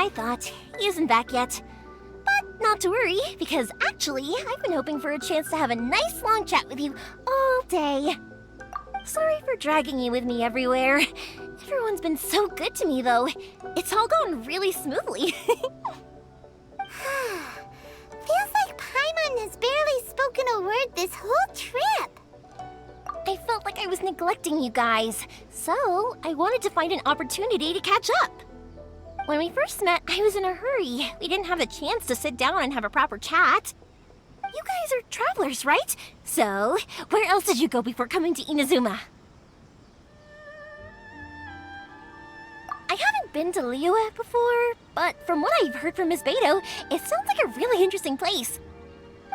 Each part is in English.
I thought. He isn't back yet. But not to worry, because actually, I've been hoping for a chance to have a nice long chat with you all day. Sorry for dragging you with me everywhere. Everyone's been so good to me, though. It's all gone really smoothly. Feels like Paimon has barely spoken a word this whole trip. I felt like I was neglecting you guys, so I wanted to find an opportunity to catch up. When we first met, I was in a hurry. We didn't have the chance to sit down and have a proper chat. You guys are travelers, right? So, where else did you go before coming to Inazuma? I haven't been to Liyue before, but from what I've heard from Miss Beto, it sounds like a really interesting place.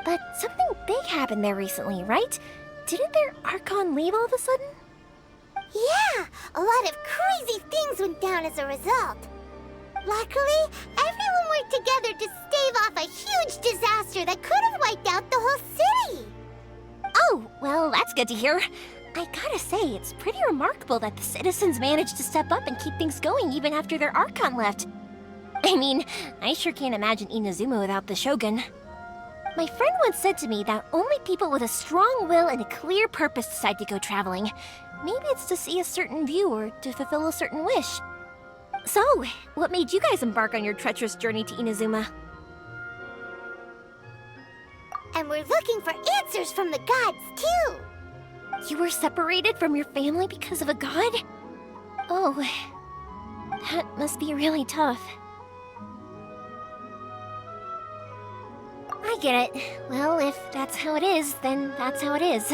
But something big happened there recently, right? Didn't their Archon leave all of a sudden? Yeah, a lot of crazy things went down as a result. Luckily, everyone worked together to stave off a huge disaster that could have wiped out the whole city. Oh, well, that's good to hear. I gotta say, it's pretty remarkable that the citizens managed to step up and keep things going even after their Archon left. I mean, I sure can't imagine Inazuma without the Shogun. My friend once said to me that only people with a strong will and a clear purpose decide to go traveling. Maybe it's to see a certain view or to fulfill a certain wish. So, what made you guys embark on your treacherous journey to Inazuma? And we're looking for answers from the gods, too. You were separated from your family because of a god? Oh, that must be really tough. I get it. Well, if that's how it is, then that's how it is.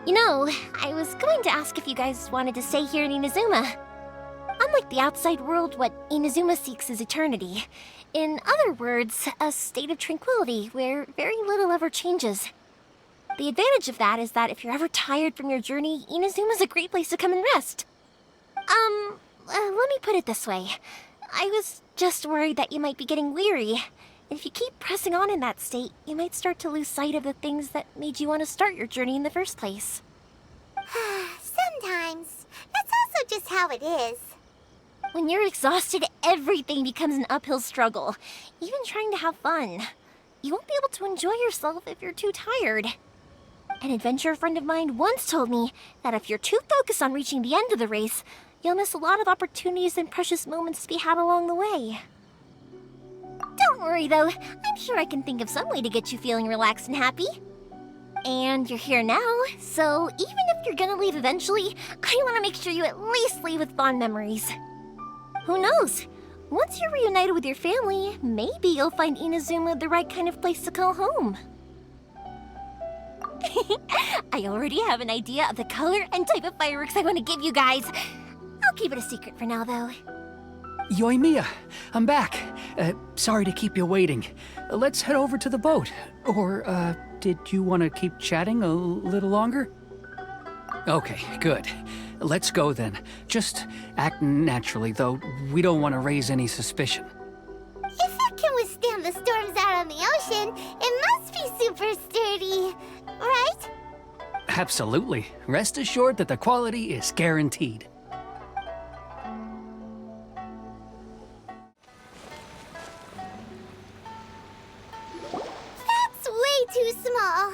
You know, I was going to ask if you guys wanted to stay here in Inazuma. Unlike the outside world, what Inazuma seeks is eternity. In other words, a state of tranquility where very little ever changes. The advantage of that is that if you're ever tired from your journey, Inazuma's a great place to come and rest. Let me put it this way. I was just worried that you might be getting weary. If you keep pressing on in that state, you might start to lose sight of the things that made you want to start your journey in the first place. Sometimes. That's also just how it is. When you're exhausted, everything becomes an uphill struggle, even trying to have fun. You won't be able to enjoy yourself if you're too tired. An adventurer friend of mine once told me that if you're too focused on reaching the end of the race, you'll miss a lot of opportunities and precious moments to be had along the way. Don't worry though, I'm sure I can think of some way to get you feeling relaxed and happy. And you're here now, so even if you're gonna leave eventually, I want to make sure you at least leave with fond memories. Who knows? Once you're reunited with your family, maybe you'll find Inazuma the right kind of place to call home. I already have an idea of the color and type of fireworks I want to give you guys. I'll keep it a secret for now, though. Yoimiya, I'm back. Sorry to keep you waiting. Let's head over to the boat. Or, did you want to keep chatting a little longer? Okay, good. Let's go then. Just act naturally, though we don't want to raise any suspicion. If it can withstand the storms out on the ocean, it must be super sturdy, right? Absolutely. Rest assured that the quality is guaranteed. That's way too small.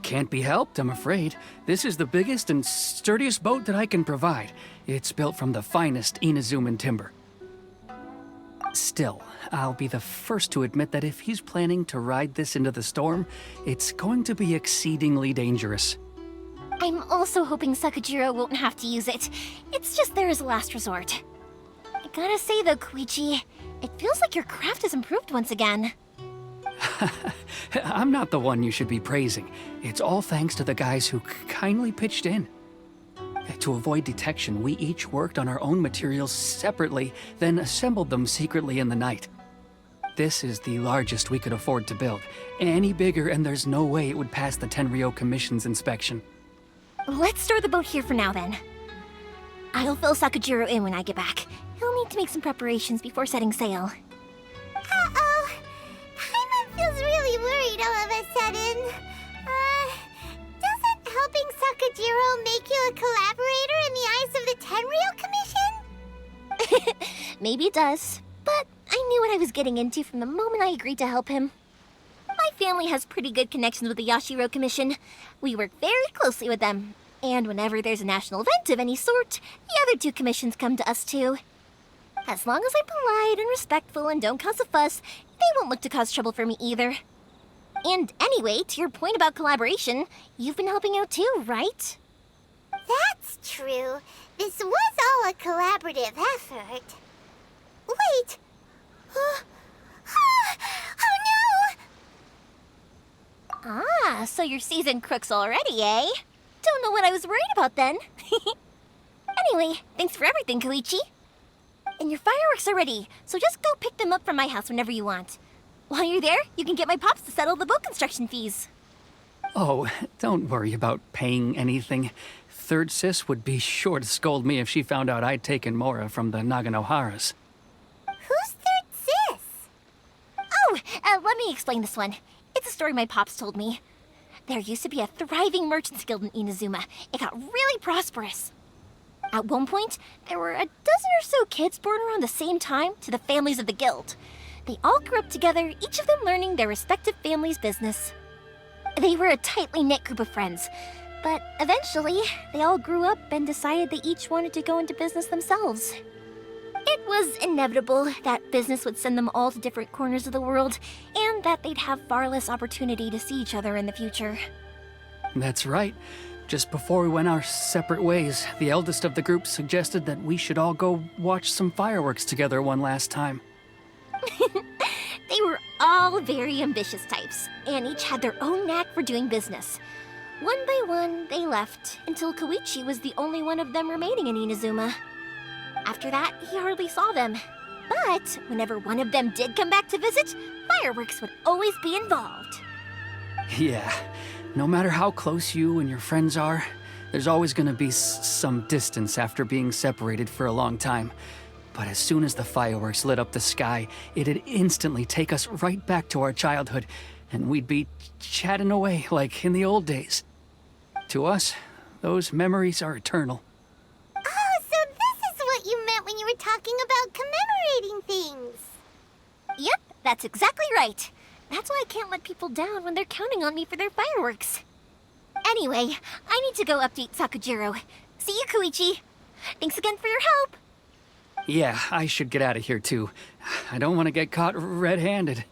Can't be helped, I'm afraid. This is the biggest and sturdiest boat that I can provide. It's built from the finest Inazuman timber. Still, I'll be the first to admit that if he's planning to ride this into the storm, it's going to be exceedingly dangerous. I'm also hoping Sakajiro won't have to use it. It's just there as a last resort. I gotta say though, Koichi, it feels like your craft has improved once again. I'm not the one you should be praising. It's all thanks to the guys who kindly pitched in. To avoid detection, we each worked on our own materials separately, then assembled them secretly in the night. This is the largest we could afford to build. Any bigger and there's no way it would pass the Tenryou Commission's inspection. Let's store the boat here for now then. I'll fill Sakajiro in when I get back. He'll need to make some preparations before setting sail. Uh-oh. Paimon feels really worried all of a sudden. Doesn't helping Sakajiro make you a collaborator in the eyes of the Tenryou? Maybe it does, but I knew what I was getting into from the moment I agreed to help him. My family has pretty good connections with the Yashiro Commission. We work very closely with them, and whenever there's a national event of any sort, the other two commissions come to us too. As long as I'm polite and respectful and don't cause a fuss, they won't look to cause trouble for me either. And anyway, to your point about collaboration, you've been helping out too, right? That's true. This was all a collaborative effort. Wait! Oh no! Ah, so you're seasoned crooks already, eh? Don't know what I was worried about then. Anyway, thanks for everything, Koichi. And your fireworks are ready, so just go pick them up from my house whenever you want. While you're there, you can get my pops to settle the boat construction fees. Oh, don't worry about paying anything. Third Sis would be sure to scold me if she found out I'd taken Mora from the Naganoharas. Who's Third Sis? Oh, let me explain this one. It's a story my pops told me. There used to be a thriving merchants guild in Inazuma. It got really prosperous. At one point, there were a dozen or so kids born around the same time to the families of the guild. They all grew up together, each of them learning their respective family's business. They were a tightly knit group of friends, but eventually, they all grew up and decided they each wanted to go into business themselves. It was inevitable that business would send them all to different corners of the world, and that they'd have far less opportunity to see each other in the future. That's right. Just before we went our separate ways, the eldest of the group suggested that we should all go watch some fireworks together one last time. They were all very ambitious types, and each had their own knack for doing business. One by one, they left, until Koichi was the only one of them remaining in Inazuma. After that, he hardly saw them. But whenever one of them did come back to visit, fireworks would always be involved. Yeah, no matter how close you and your friends are, there's always gonna be some distance after being separated for a long time. But as soon as the fireworks lit up the sky, it'd instantly take us right back to our childhood, and we'd be chatting away like in the old days. To us, those memories are eternal. Oh, so this is what you meant when you were talking about commemorating things. Yep, that's exactly right. That's why I can't let people down when they're counting on me for their fireworks. Anyway, I need to go update Sakujiro. See you, Koichi. Thanks again for your help. Yeah, I should get out of here too. I don't want to get caught red-handed.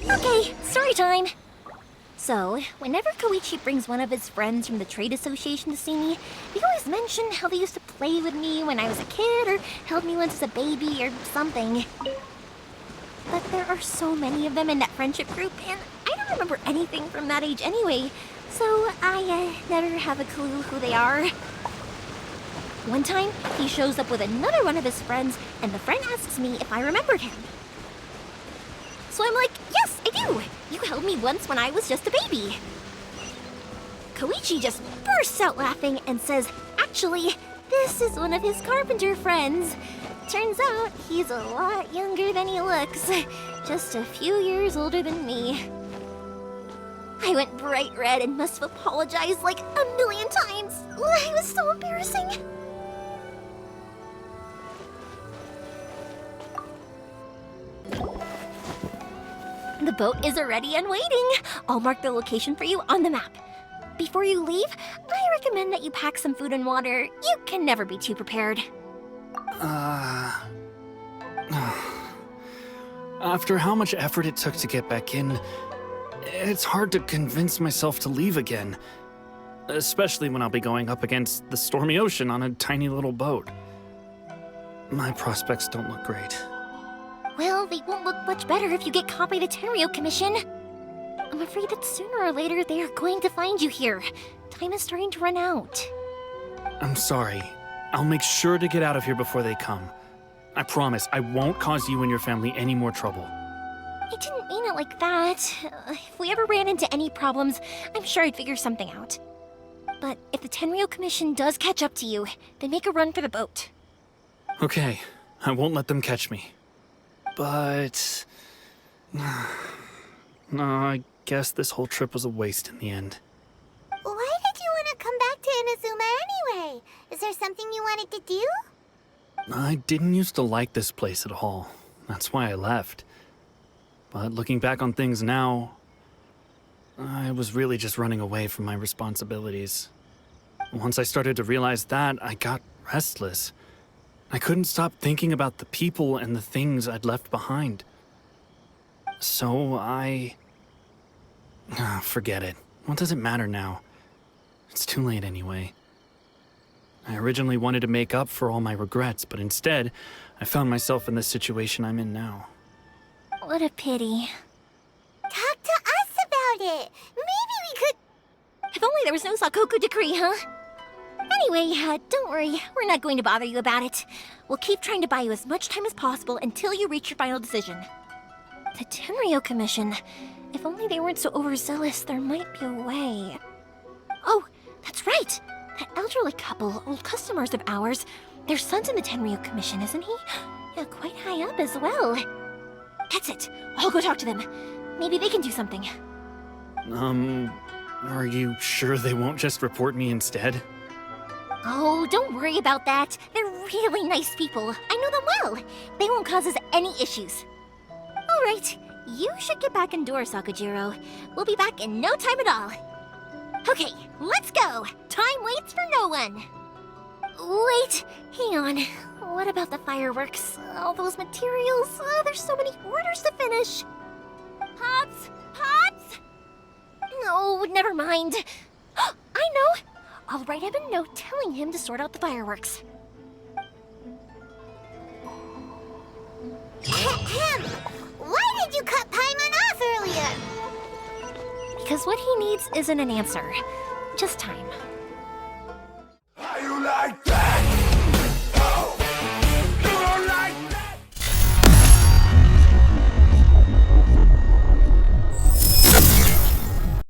Okay, story time. So, whenever Koichi brings one of his friends from the trade association to see me, they always mention how they used to play with me when I was a kid or held me once as a baby or something. But there are so many of them in that friendship group, and I don't remember anything from that age anyway, so I never have a clue who they are. One time, he shows up with another one of his friends, and the friend asks me if I remembered him. So I'm like, yes, I do! You held me once when I was just a baby. Koichi just bursts out laughing and says, actually, this is one of his carpenter friends. Turns out he's a lot younger than he looks, just a few years older than me. I went bright red and must have apologized like a million times. It was so embarrassing. The boat is ready and waiting. I'll mark the location for you on the map. Before you leave, I recommend that you pack some food and water. You can never be too prepared. After how much effort it took to get back in, it's hard to convince myself to leave again. Especially when I'll be going up against the stormy ocean on a tiny little boat. My prospects don't look great. Well, they won't look much better if you get caught by the Tenryou Commission. I'm afraid that sooner or later they are going to find you here. Time is starting to run out. I'm sorry. I'll make sure to get out of here before they come. I promise I won't cause you and your family any more trouble. I didn't mean it like that. If we ever ran into any problems, I'm sure I'd figure something out. But if the Tenryou Commission does catch up to you, then make a run for the boat. Okay, I won't let them catch me. But... no, I guess this whole trip was a waste in the end. Why did you want to come back to Inazuma anyway? Is there something you wanted to do? I didn't used to like this place at all. That's why I left. But looking back on things now, I was really just running away from my responsibilities. Once I started to realize that, I got restless. I couldn't stop thinking about the people and the things I'd left behind. So forget it. What does it matter now? It's too late anyway. I originally wanted to make up for all my regrets, but instead, I found myself in the situation I'm in now. What a pity. Talk to us about it. Maybe we could... If only there was no Sakoku decree, huh? Anyway, don't worry. We're not going to bother you about it. We'll keep trying to buy you as much time as possible until you reach your final decision. The Tenryo Commission. If only they weren't so overzealous, there might be a way. Oh, that's right! That elderly couple, old customers of ours, their son's in the Tenryo Commission, isn't he? Yeah, quite high up as well. That's it. I'll go talk to them. Maybe they can do something. Are you sure they won't just report me instead? Oh, don't worry about that. They're really nice people. I know them well. They won't cause us any issues. All right, you should get back indoors, Sakujiro. We'll be back in no time at all. Okay, let's go. Time waits for no one. Wait, hang on. What about the fireworks? All those materials? Oh, there's so many orders to finish. Pops! Pops! No, never mind. I know. I'll write him a note telling him to sort out the fireworks. Ahem. Why did you cut Paimon off earlier? Because what he needs isn't an answer, just time.